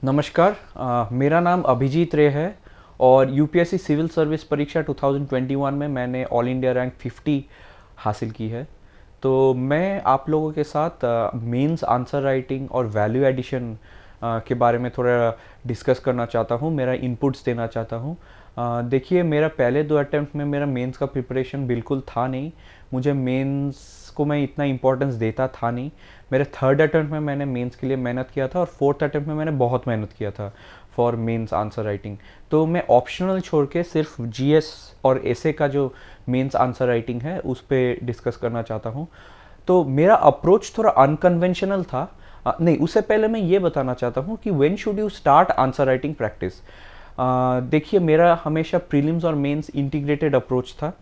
नमस्कार। मेरा नाम अभिजीत रे है और यूपीएससी सिविल सर्विस परीक्षा 2021 में मैंने ऑल इंडिया रैंक 50 हासिल की है। तो मैं आप लोगों के साथ मेंस आंसर राइटिंग और वैल्यू एडिशन के बारे में थोड़ा डिस्कस करना चाहता हूँ, मेरा इनपुट्स देना चाहता हूँ। देखिए, मेरा पहले 2 अटेम्प्ट में मेरा मेंस का प्रिपरेशन बिल्कुल था नहीं। मुझे मेंस को मैं इतना इंपॉर्टेंस देता था नहीं। मेरे 3rd अटेम्प्ट में मैंने मेंस के लिए मेहनत किया था और 4th अटेम्प्ट में मैंने बहुत मेहनत किया था फॉर मेंस आंसर राइटिंग। तो मैं ऑप्शनल छोड़ के सिर्फ जीएस और एसए का जो मेंस आंसर राइटिंग है उस पर डिस्कस करना चाहता हूँ। तो मेरा अप्रोच थोड़ा अनकन्वेंशनल था। नहीं, उससे पहले मैं ये बताना चाहता हूँ कि when should you start answer writing practice. देखिए, मेरा हमेशा प्रीलिम्स और मेंस इंटीग्रेटेड अप्रोच था।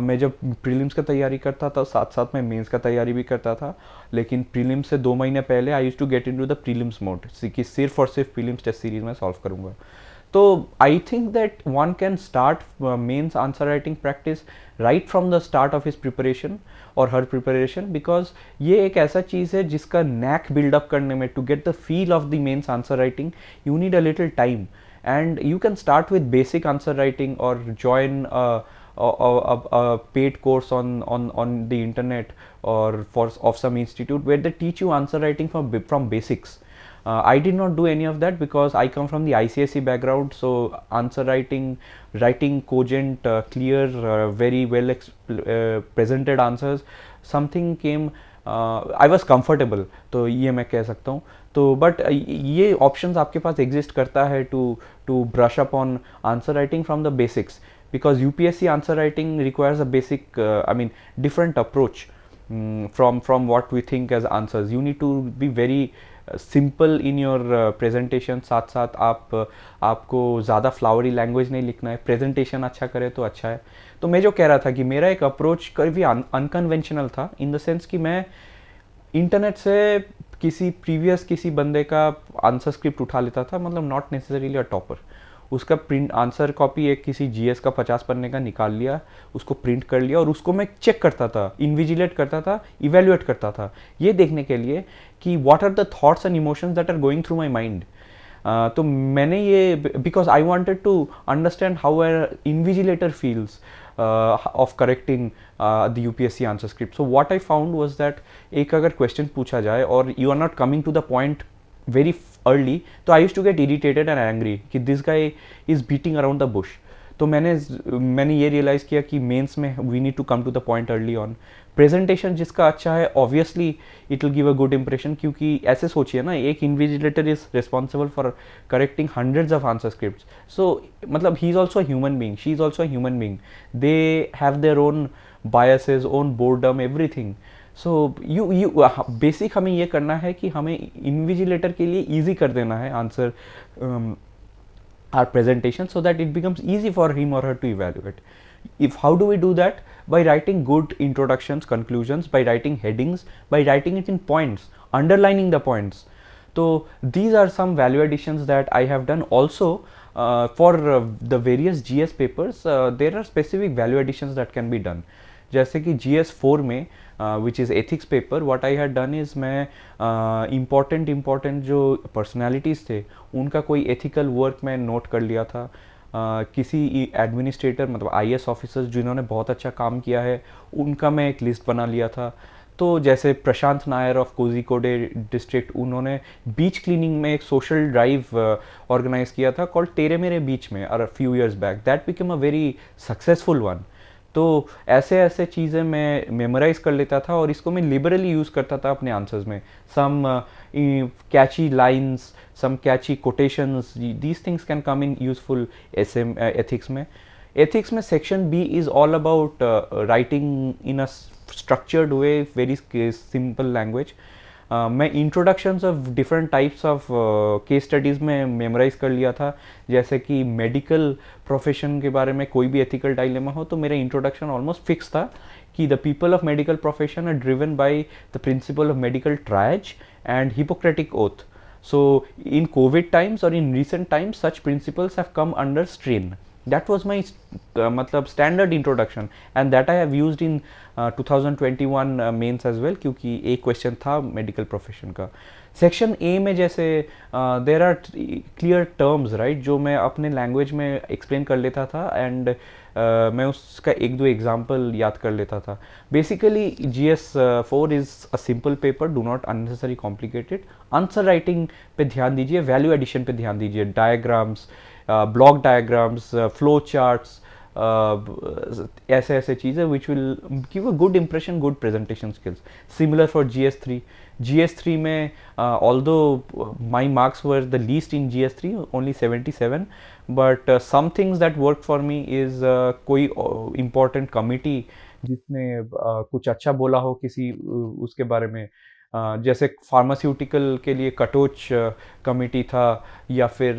मैं जब प्रीलिम्स का तैयारी करता था साथ साथ मैं मेंस का तैयारी भी करता था। लेकिन प्रीलिम्स से 2 महीने पहले I use to get into the prelims mode कि सिर्फ और सिर्फ प्रीलिम्स टेस्ट सीरीज में सॉल्व करूंगा। तो I think that one can start mains answer writing practice right from the start of his preparation और हर प्रिपरेशन, बिकॉज ये एक ऐसा चीज़ है जिसका नैक बिल्डअप करने में, to get the feel of the mains answer writing, you need a little time. And you can start with basic answer writing or join a paid course on the internet or of some institute where they teach you answer writing from basics. I did not do any of that because I come from the ICSE background, so answer writing cogent, clear, very well presented answers, something came, I was comfortable, तो ये मैं कह सकता हूँ। तो but ये options आपके पास exist करता है to brush up on answer writing from the basics, because UPSC answer writing requires a basic, different approach from what we think as answers. You need to be very simple in your presentation. साथ साथ आपको ज़्यादा flowery language नहीं लिखना है, presentation अच्छा करे तो अच्छा है। तो मैं जो कह रहा था कि मेरा एक अप्रोच काफ़ी अनकन्वेंशनल था, इन द सेंस कि मैं इंटरनेट से किसी बंदे का आंसर स्क्रिप्ट उठा लेता था, मतलब नॉट नेसेसरीली अ टॉपर। उसका प्रिंट आंसर कॉपी एक किसी जीएस का 50 पन्ने का निकाल लिया, उसको प्रिंट कर लिया और उसको मैं चेक करता था, इन्विजिलेट करता था, इवेल्युएट करता था, ये देखने के लिए कि what are the thoughts and emotions that are going through my mind. तो मैंने ये, because I wanted to understand how our invigilator feels of correcting the UPSC answer script. So what I found was that एक अगर question पूछा जाए और you are not coming to the point very early, तो I used to get irritated and angry कि this guy is beating around the bush. तो मैंने ये रियलाइज़ किया कि मेंस में we need to come to the point early on. Presentation जिसका अच्छा है, obviously it will give a good impression, क्योंकि ऐसे सोचिए ना, एक invigilator is responsible for correcting hundreds of answer script. So मतलब he is also human being, she is also human being, they have their own biases, own boredom, everything. So you basic हमें ये करना है कि हमें invigilator के लिए easy कर देना है answer our presentation, so that it becomes easy for him or her to evaluate. How do we do that? By writing good introductions, conclusions, by writing headings, by writing it in points, underlining the points. So these are some value additions that I have done. Also for the various GS papers, there are specific value additions that can be done. जैसे कि GS4 में which is ethics paper, what I had done is मैं important जो personalities थे उनका कोई ethical work मैं note कर लिया था। किसी एडमिनिस्ट्रेटर, मतलब आईएएस ऑफिसर्स जिन्होंने बहुत अच्छा काम किया है, उनका मैं एक लिस्ट बना लिया था। तो जैसे प्रशांत नायर ऑफ कोझिकोडे डिस्ट्रिक्ट, उन्होंने बीच क्लीनिंग में एक सोशल ड्राइव ऑर्गेनाइज किया था कॉल्ड तेरे मेरे बीच में, और few years back that became a very successful one. तो ऐसे ऐसे चीज़ें मैं मेमोराइज कर लेता था और इसको मैं लिबरली यूज़ करता था अपने आंसर्स में। Some catchy lines, some catchy quotations, these things can come in useful ethics में। एथिक्स में section B is all about writing in a structured way, very simple language. मैं introductions of different types of case studies में memorise कर लिया था। जैसे कि medical profession के बारे में कोई भी एथिकल डायलेमा हो तो मेरा इंट्रोडक्शन ऑलमोस्ट फिक्स था कि the people of medical profession are driven by the principle of medical triage and Hippocratic oath. So in COVID times or in recent times, such principles have come under strain. That was my मतलब standard introduction, and that I have used in 2021 mains as well, क्योंकि एक question था medical profession का। Section A में जैसे there are clear terms right, जो मैं अपने लैंग्वेज में एक्सप्लेन कर लेता था एंड मैं उसका एक दो एग्जांपल याद कर लेता था. Basically GS4 is a simple paper, do not unnecessary complicated. Answer writing पे ध्यान दीजिए, वैल्यू एडिशन पे ध्यान दीजिए, diagrams, block diagrams, flow charts, ऐसे ऐसे चीज़ें which will give a good impression, good presentation skills. Similar for GS3 में although my marks were the least in GS3, only 77, but some things that worked for me is कोई important committee जिसने कुछ अच्छा बोला हो किसी उसके बारे में, जैसे फार्मास्यूटिकल के लिए कटोच कमिटी था, या फिर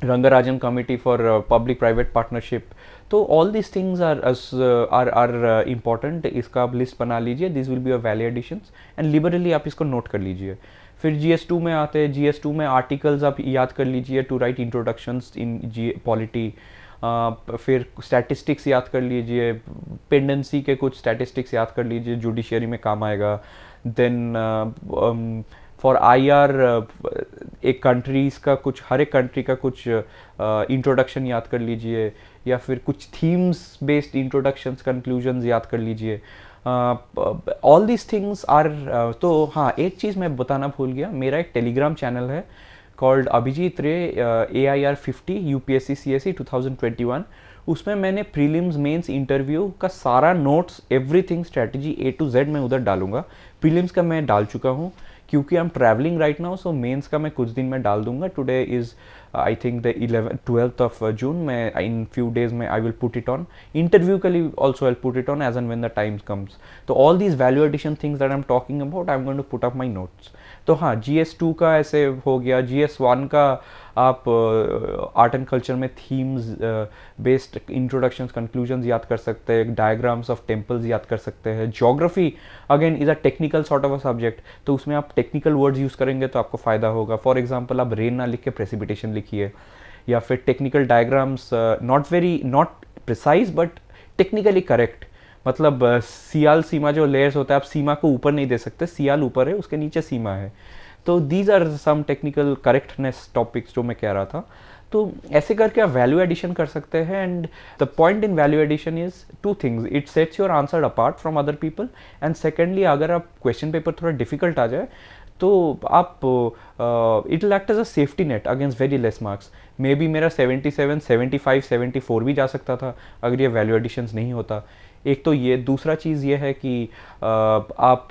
Rangarajan committee for public private partnership. तो all this things are important. इसका आप लिस्ट बना लीजिए, this will be a value additions and liberally आप इसको नोट कर लीजिए. फिर GS2 में आते हैं. GS2 में आर्टिकल्स आप याद कर लीजिए to write introductions in polity. फिर स्टैटिस्टिक्स याद कर लीजिए, पेंडेंसी के कुछ स्टैटिस्टिक्स याद कर लीजिए, जुडिशरी में काम आएगा. देन फॉर IR एक कंट्रीज़ का कुछ, हर एक कंट्री का कुछ इंट्रोडक्शन याद कर लीजिए, या फिर कुछ थीम्स बेस्ड इंट्रोडक्शंस, कंक्लूजन्स याद कर लीजिए. All this things are. तो हाँ, एक चीज़ मैं बताना भूल गया, मेरा एक टेलीग्राम चैनल है कॉल्ड अभिजीत रे AIR50 UPSC CSE 2021. उसमें मैंने प्रीलिम्स मेंस इंटरव्यू का सारा notes, everything, strategy A to Z मैं उधर डालूंगा. प्रीलिम्स का मैं डाल चुका हूँ क्योंकि I am travelling right now, so mains का मैं कुछ दिन में डाल दूंगा. Today is I think the 12th of June. मैं इन फ्यू डेज में I will put it on. Interview के लिए also I put it on as and when the time comes. तो all these value addition things that I am talking about, I am going to put up my notes. तो हाँ, GS2 का ऐसे हो गया. GS1 का आप art and culture में थीम्स बेस्ड इंट्रोडक्शंस, कंक्लूजन्स याद कर सकते हैं, डायग्राम्स ऑफ टेम्पल्स याद कर सकते हैं. Geography again is a technical sort of a subject, तो उसमें आप टेक्निकल वर्ड्स यूज़ करेंगे तो आपको फ़ायदा होगा. फॉर एग्जाम्पल, आप रेन ना लिख के प्रेसिपिटेशन लिखिए, या फिर technical diagrams, not precise but technically correct. मतलब सियाल सीमा जो लेयर्स होता है, आप सीमा को ऊपर नहीं दे सकते, सियाल ऊपर है, उसके नीचे सीमा है. तो these are some technical correctness topics जो मैं कह रहा था. तो ऐसे करके आप वैल्यू एडिशन कर सकते हैं. And the point in value addition is two things, it sets your answer apart from other people, and secondly अगर आप क्वेश्चन पेपर थोड़ा डिफिकल्ट आ जाए तो आप it will act as a safety net against very less marks. Maybe मेरा 77, 75, 74 भी जा सकता था अगर ये वैल्यू एडिशंस नहीं होता. एक तो ये, दूसरा चीज़ ये है कि आप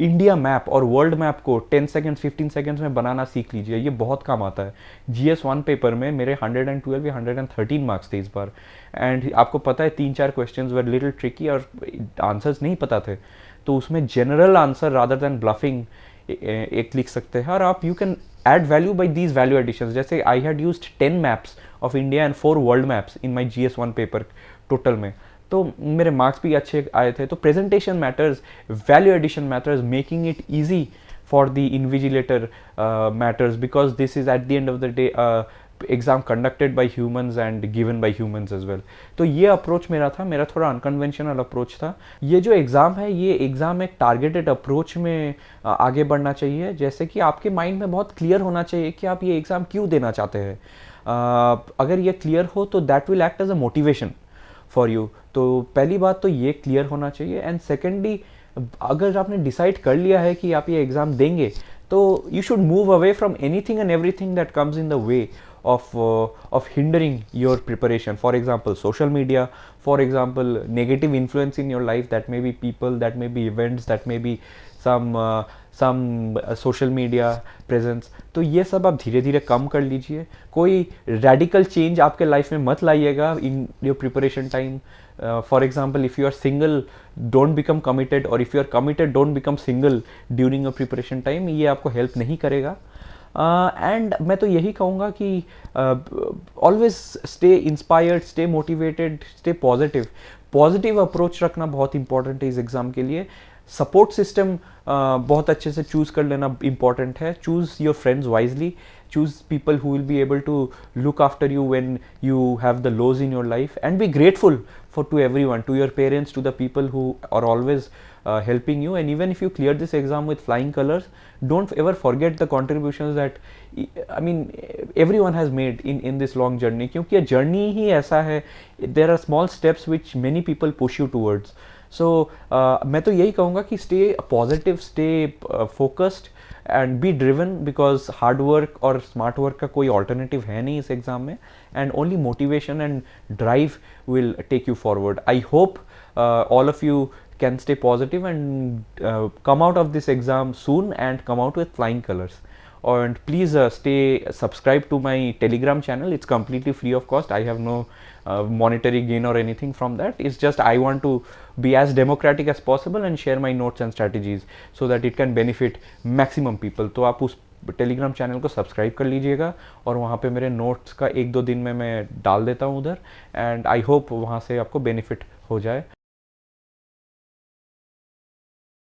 इंडिया मैप और वर्ल्ड मैप को 10 सेकेंड्स 15 सेकेंड्स में बनाना सीख लीजिए, ये बहुत काम आता है. GS1 पेपर में मेरे 112 या 113 मार्क्स थे इस बार. एंड आपको पता है 3-4 क्वेश्चंस वर लिटिल ट्रिकी और आंसर्स नहीं पता थे, तो उसमें general answer rather than bluffing एक लिख सकते हैं. और आप you can add value by these value additions. जैसे I had used 10 maps of India and 4 world maps in my GS1 paper total में, तो मेरे मार्क्स भी अच्छे आए थे. तो presentation matters, value addition matters, making it easy for the invigilator matters, because this is at the end of the day exam conducted by humans and given by humans as well. तो ये approach मेरा था, मेरा थोड़ा unconventional approach था. ये जो exam है, ये एग्ज़ाम एक टारगेटेड अप्रोच में आगे बढ़ना चाहिए. जैसे कि आपके माइंड में बहुत क्लियर होना चाहिए कि आप ये एग्ज़ाम क्यों देना चाहते हैं. अगर ये क्लियर हो तो that will act as a motivation for you. तो पहली बात तो ये क्लियर होना चाहिए. एंड सेकेंडली, अगर आपने डिसाइड कर लिया है कि आप ये एग्ज़ाम देंगे, तो you should move away from anything and everything that comes in the way of hindering your preparation. For example, social media, for example, negative influence in your life, that may be people, that may be events, that may be some social media presence. तो ये सब आप धीरे धीरे कम कर लीजिए. कोई radical change आपके लाइफ में मत लाइएगा in your preparation time. For example, if you are single, don't become committed, or if you are committed, don't become single during your preparation time. ये आपको हेल्प नहीं करेगा. एंड मैं तो यही कहूँगा कि always stay inspired, stay motivated, stay positive. Positive approach रखना बहुत इंपॉर्टेंट है इस एग्ज़ाम के लिए. सपोर्ट सिस्टम बहुत अच्छे से चूज़ कर लेना इंपॉर्टेंट है. Choose your friends wisely. choose people who will be able to look after you when you have the lows in your life, and be grateful for to everyone, to your parents, to the people who are always helping you. And even if you clear this exam with flying colors, don't ever forget the contributions that I mean everyone has made in this long journey, क्योंकि ये journey ही ऐसा है, there are small steps which many people push you towards. So मैं तो यही कहूँगा कि stay positive, stay focused and be driven, because hard work और smart work का कोई alternative है नहीं इस exam में, and only motivation and drive will take you forward. I hope all of you can stay positive and come out of this exam soon and come out with flying colors. And please stay subscribed to my Telegram channel. It's completely free of cost. I have no monetary gain or anything from that. It's just I want to be as democratic as possible and share my notes and strategies so that it can benefit maximum people. तो आप उस Telegram channel को subscribe कर लीजिएगा, और वहाँ पे मेरे नोट्स का 1-2 दिन में मैं डाल देता हूँ उधर, एंड आई होप वहाँ से आपको बेनिफिट हो जाए.